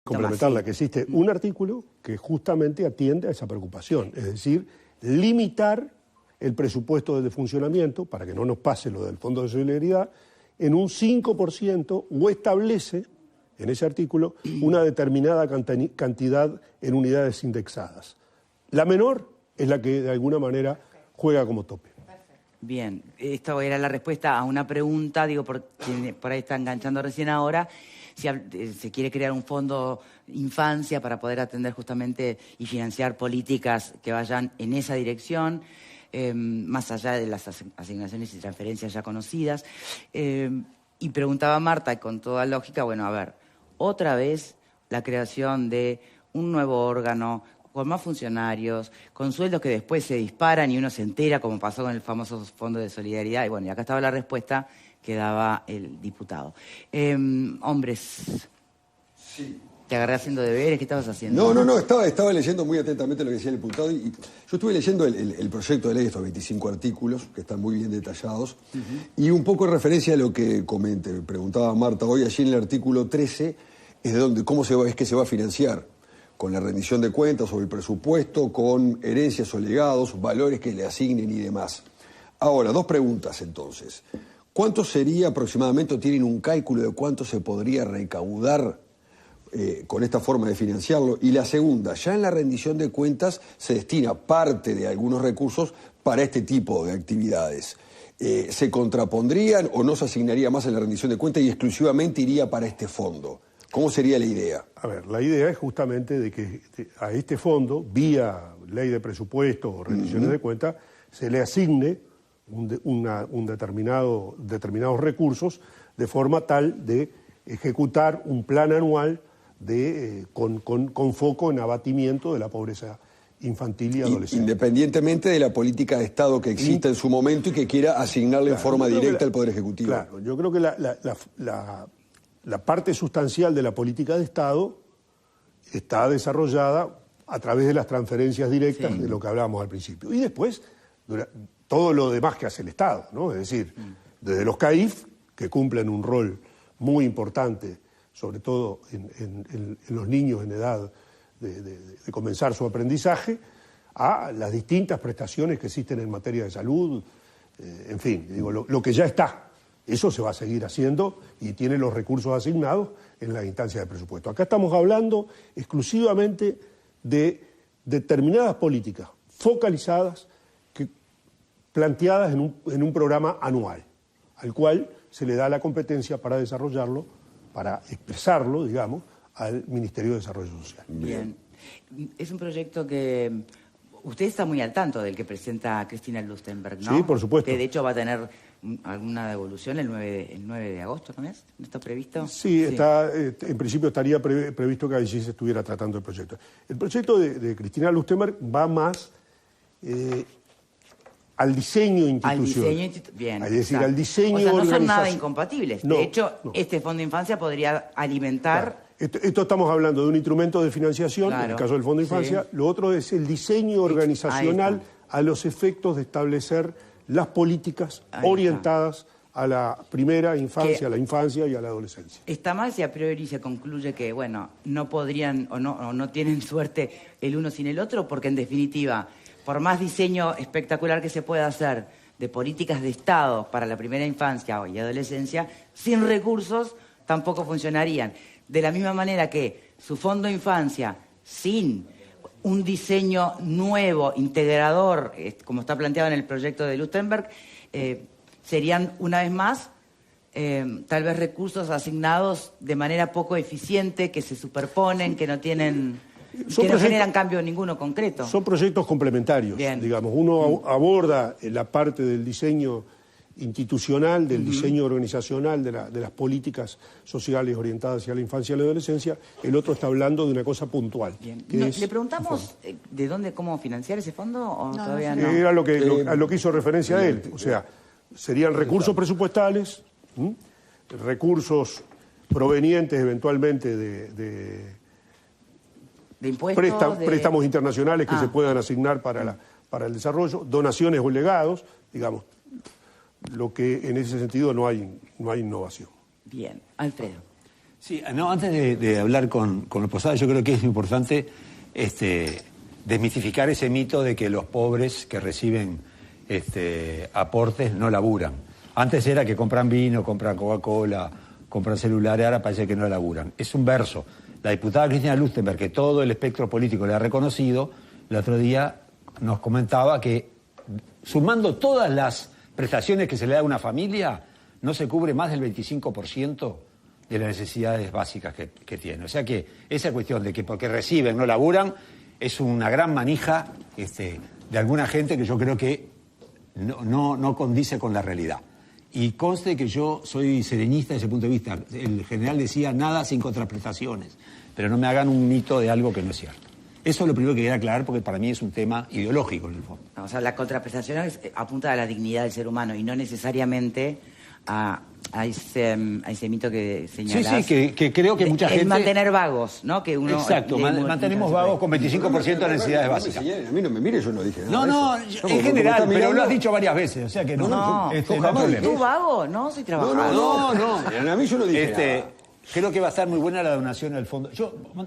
complementarla, que existe un artículo que justamente atiende a esa preocupación, es decir, limitar el presupuesto de funcionamiento, para que no nos pase lo del Fondo de Solidaridad, en un 5% o establece, en ese artículo, una determinada cantidad en unidades indexadas. La menor es la que de alguna manera juega como tope. Bien, esto era la respuesta a una pregunta, digo, por ahí está enganchando recién ahora, si se quiere crear un fondo infancia para poder atender justamente y financiar políticas que vayan en esa dirección, más allá de las asignaciones y transferencias ya conocidas. Y preguntaba Marta, con toda lógica, bueno, a ver, otra vez la creación de un nuevo órgano con más funcionarios, con sueldos que después se disparan y uno se entera, como pasó con el famoso Fondo de Solidaridad. Y bueno, y acá estaba la respuesta que daba el diputado. Hombres, sí. Te agarré haciendo deberes, ¿qué estabas haciendo? No, estaba leyendo muy atentamente lo que decía el diputado y yo estuve leyendo el proyecto de ley, estos 25 artículos, que están muy bien detallados, y un poco en referencia a lo que preguntaba Marta hoy, allí en el artículo 13, es de donde, es que se va a financiar, con la rendición de cuentas o el presupuesto, con herencias o legados, valores que le asignen y demás. Ahora, dos preguntas entonces. ¿Cuánto sería aproximadamente, o tienen un cálculo de cuánto se podría recaudar con esta forma de financiarlo? Y la segunda, ya en la rendición de cuentas se destina parte de algunos recursos para este tipo de actividades. ¿Se contrapondrían o no se asignaría más en la rendición de cuentas y exclusivamente iría para este fondo? ¿Cómo sería la idea? A ver, la idea es justamente de que a este fondo, vía ley de presupuesto o rendiciones de cuentas, se le asigne determinados recursos de forma tal de ejecutar un plan anual con foco en abatimiento de la pobreza infantil y adolescente. Independientemente de la política de Estado que exista en su momento y que quiera asignarle en forma directa al Poder Ejecutivo. Claro, yo creo que la parte sustancial de la política de Estado está desarrollada a través de las transferencias directas, de lo que hablábamos al principio. Y después, todo lo demás que hace el Estado, ¿no? Es decir, desde los CAIF, que cumplen un rol muy importante, sobre todo en los niños en edad de comenzar su aprendizaje, a las distintas prestaciones que existen en materia de salud, en fin, digo, lo que ya está. Eso se va a seguir haciendo y tiene los recursos asignados en las instancias de presupuesto. Acá estamos hablando exclusivamente de determinadas políticas focalizadas, planteadas en un programa anual, al cual se le da la competencia para desarrollarlo, para expresarlo, digamos, al Ministerio de Desarrollo Social. Bien. Es un proyecto que usted está muy al tanto del que presenta Cristina Lustenberg, ¿no? Sí, por supuesto. Que de hecho va a tener alguna devolución el 9 de agosto, ¿no es? ¿No está previsto? Sí, está, en principio estaría previsto que allí se estuviera tratando el proyecto. El proyecto de Cristina Lustenberg va más al diseño institucional. Bien, es decir, al diseño organizacional. O sea, no son nada organizacional. incompatibles. No, de hecho, no. este Fondo de Infancia podría alimentar... Claro. Esto estamos hablando de un instrumento de financiación, claro, en el caso del Fondo de Infancia. Lo otro es el diseño organizacional a los efectos de establecer las políticas orientadas a la primera infancia, a la infancia y a la adolescencia. Está mal si a priori se concluye que, bueno, no podrían o no tienen suerte el uno sin el otro, porque en definitiva, por más diseño espectacular que se pueda hacer de políticas de Estado para la primera infancia y adolescencia, sin recursos tampoco funcionarían. De la misma manera que su Fondo de Infancia, sin un diseño nuevo, integrador, como está planteado en el proyecto de Lustenberg, serían, una vez más, tal vez recursos asignados de manera poco eficiente, que se superponen, que no tienen... que no generan cambio ninguno concreto. Son proyectos complementarios, digamos. Uno aborda la parte del diseño institucional, del diseño organizacional de las políticas sociales orientadas hacia la infancia y la adolescencia. El otro está hablando de una cosa puntual. ¿Le preguntamos de dónde, cómo financiar ese fondo o todavía no? Era a lo que hizo referencia a él. O sea, serían recursos presupuestales, recursos provenientes eventualmente de impuestos, préstamos internacionales que se puedan asignar para el desarrollo, donaciones o legados, digamos, lo que en ese sentido no hay innovación. Bien, Alfredo. Sí, no, antes de hablar con los Posadas, yo creo que es importante desmitificar ese mito de que los pobres que reciben aportes no laburan. Antes era que compran vino, compran Coca-Cola, compran celulares, ahora parece que no laburan. Es un verso. La diputada Cristina Lustenberg, que todo el espectro político le ha reconocido, el otro día nos comentaba que sumando todas las prestaciones que se le da a una familia, no se cubre más del 25% de las necesidades básicas que tiene. O sea que esa cuestión de que porque reciben no laburan es una gran manija de alguna gente que yo creo que no condice con la realidad. Y conste que yo soy serenista desde ese punto de vista. El general decía nada sin contraprestaciones, pero no me hagan un mito de algo que no es cierto. Eso es lo primero que quería aclarar porque para mí es un tema ideológico en el fondo. O sea, la contraprestación apunta a la dignidad del ser humano y no necesariamente a ese mito que señalás. Sí, que creo que mucha gente... mantener vagos, ¿no? Que uno Exacto, mantenemos vagos con 25% de necesidades básicas. A mí no me mire, yo no dije nada. No, en general, pero lo has dicho varias veces, o sea que no hay problema. ¿Tú vago? No, soy trabajador. No, a mí yo no dije nada. Creo que va a estar muy buena la donación al fondo.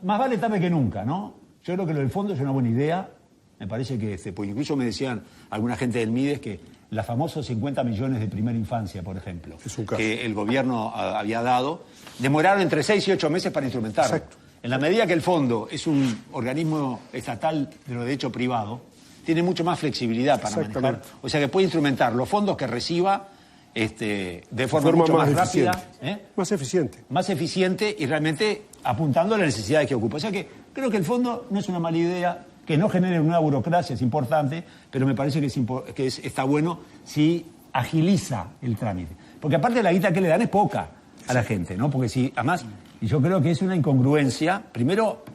Más vale tarde que nunca, ¿no? Yo creo que lo del fondo es una buena idea. Me parece que, pues incluso me decían alguna gente del MIDES que los famosos 50 millones de primera infancia, por ejemplo, que el gobierno había dado, demoraron entre 6 y 8 meses para instrumentarlo. Exacto. En la medida que el fondo es un organismo estatal de lo de hecho privado, tiene mucho más flexibilidad para manejar. O sea que puede instrumentar los fondos que reciba de forma mucho más rápida. Más eficiente. Más eficiente y realmente apuntando a las necesidades que ocupa. O sea que creo que el fondo no es una mala idea. Que no genere nueva burocracia es importante, pero me parece que está bueno si agiliza el trámite. Porque aparte la guita que le dan es poca a la gente, ¿no? Porque si, además, y yo creo que es una incongruencia, primero,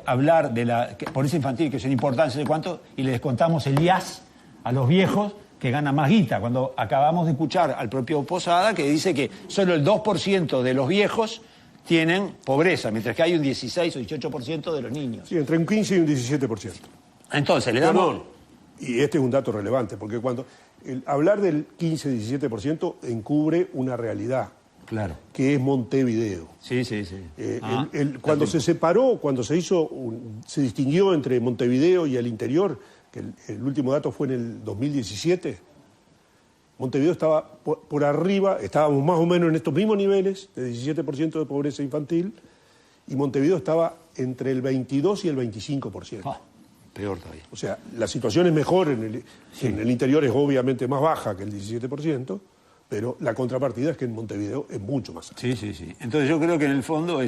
hablar de la pobreza infantil, que son importantes, de cuánto, y le descontamos el IAS a los viejos que ganan más guita, cuando acabamos de escuchar al propio Posada que dice que solo el 2% de los viejos tienen pobreza, mientras que hay un 16 o 18% de los niños. Sí, entre un 15 y un 17%. Entonces, le damos... Y este es un dato relevante, porque hablar del 15-17% encubre una realidad. Claro. Que es Montevideo. Sí. Cuando se separó, cuando se distinguió entre Montevideo y el interior, que el último dato fue en el 2017... Montevideo estaba por arriba, estábamos más o menos en estos mismos niveles de 17% de pobreza infantil, y Montevideo estaba entre el 22 y el 25%. Peor todavía. O sea, la situación es mejor, en el interior es obviamente más baja que el 17%, pero la contrapartida es que en Montevideo es mucho más alta. Sí. Entonces yo creo que en el fondo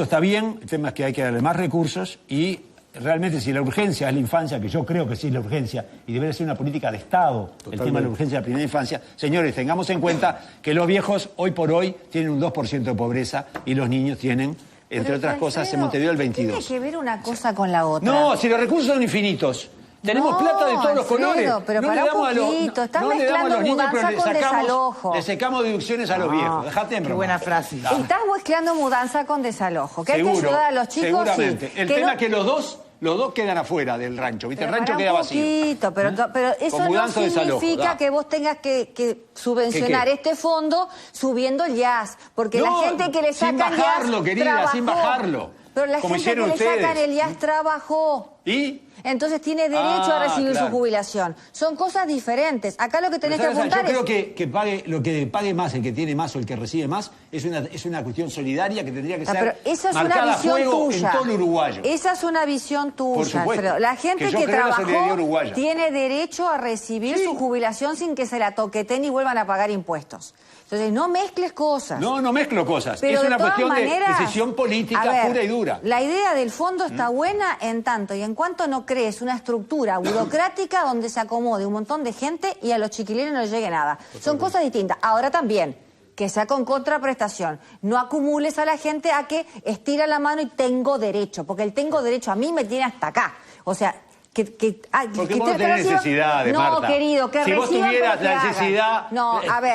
está bien, el tema es que hay que darle más recursos y... Realmente, si la urgencia es la infancia, que yo creo que sí es la urgencia, y debería ser una política de Estado, el tema de la urgencia de la primera infancia, señores, tengamos en cuenta que los viejos hoy por hoy tienen un 2% de pobreza y los niños tienen, entre otras cosas, en Montevideo el 22%. Tiene que ver una cosa con la otra. No, si los recursos son infinitos. Tenemos plata de todos los colores. Pero no para le damos un poquito, estás mezclando mudanza con desalojo. Le sacamos deducciones a los viejos. Dejate en Qué buena frase. Estás mezclando mudanza con desalojo. Que hay que ayudar a los chicos. Seguramente. El tema es que los dos quedan afuera del rancho, ¿viste? El rancho queda vacío. Pero eso no significa que vos tengas que subvencionar este fondo subiendo el IAS. Porque la gente que le sacan IAS sin bajarlo, querida, trabajó. Sin bajarlo. Pero la gente que le sacan el IAS trabajó. ¿Y? Entonces tiene derecho a recibir su jubilación. Son cosas diferentes. Acá lo que tenés que apuntar es... Yo creo que pague, lo que pague más, el que tiene más o el que recibe más, es una cuestión solidaria que tendría que ser pero esa es marcada una a fuego tuya. en todo el uruguayo. Esa es una visión tuya, Por supuesto, Alfredo. La gente que trabajó tiene derecho a recibir su jubilación sin que se la toqueten y vuelvan a pagar impuestos. Entonces, no mezcles cosas. No mezclo cosas. Pero es una cuestión de maneras, decisión política pura y dura. La idea del fondo está buena en tanto y en cuanto no crees una estructura burocrática donde se acomode un montón de gente y a los chiquilines no les llegue nada. Totalmente. Son cosas distintas. Ahora también, que sea con contraprestación. No acumules a la gente a que estira la mano y tengo derecho, porque el tengo derecho a mí me tiene hasta acá. O sea... Porque vos no tenés necesidades, Marta. No, querido, que si vos tuvieras la necesidad,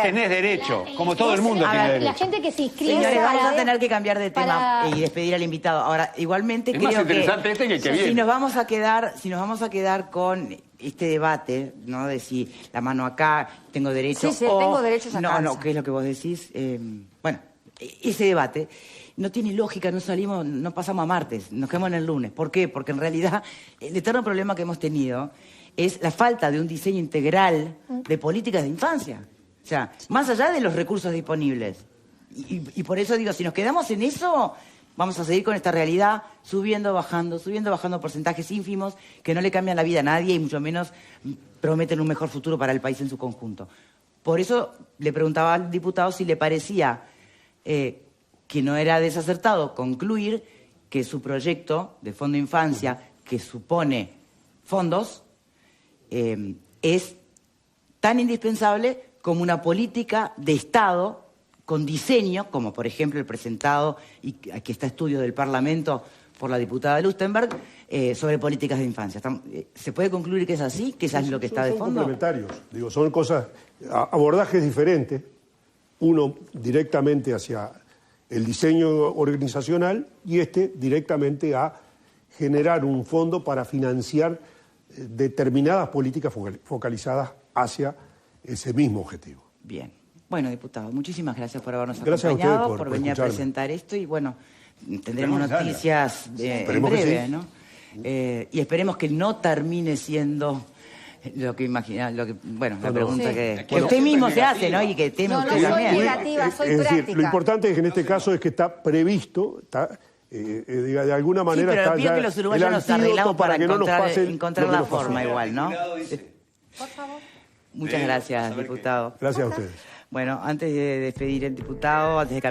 tenés derecho, como todo el mundo tiene derecho. La gente que se inscribe... Señores, vamos a tener que cambiar de tema y despedir al invitado. Ahora, igualmente es creo más interesante que viene. si nos vamos a quedar con este debate, ¿no? De si la mano acá, tengo derecho tengo derecho a no, ¿qué es lo que vos decís? Bueno, ese debate no tiene lógica, no pasamos a martes, nos quedamos en el lunes. ¿Por qué? Porque en realidad el eterno problema que hemos tenido es la falta de un diseño integral de políticas de infancia. O sea, más allá de los recursos disponibles. Y por eso digo, si nos quedamos en eso, vamos a seguir con esta realidad subiendo, bajando porcentajes ínfimos que no le cambian la vida a nadie y mucho menos prometen un mejor futuro para el país en su conjunto. Por eso le preguntaba al diputado si le parecía que no era desacertado concluir que su proyecto de Fondo Infancia, que supone fondos, es tan indispensable como una política de Estado con diseño, como por ejemplo el presentado, y aquí está estudio del Parlamento por la diputada Lustenberg, sobre políticas de infancia. ¿Se puede concluir que es así? ¿Que eso es lo que está de fondo? Son complementarios. Digo, son cosas, abordajes diferentes. Uno directamente hacia el diseño organizacional y directamente a generar un fondo para financiar determinadas políticas focalizadas hacia ese mismo objetivo. Bien. Bueno, diputado, muchísimas gracias por habernos gracias acompañado, a ustedes por venir escucharme. a presentar esto y bueno, tendremos noticias en breve, ¿no? Y esperemos que no termine siendo lo que imagina, la pregunta que usted mismo se hace, ¿no? Y que teme usted soy también. negativa, soy es práctica. decir, lo importante es que en este caso es que está previsto, de alguna manera pero está pido ya que los el uruguayos nos antídoto arreglamos para que no nos pase encontrar lo que la nos pasó. forma igual, ¿no? Por favor. Muchas gracias, diputado. Gracias a ustedes. Bueno, antes de despedir el diputado, antes de cambiar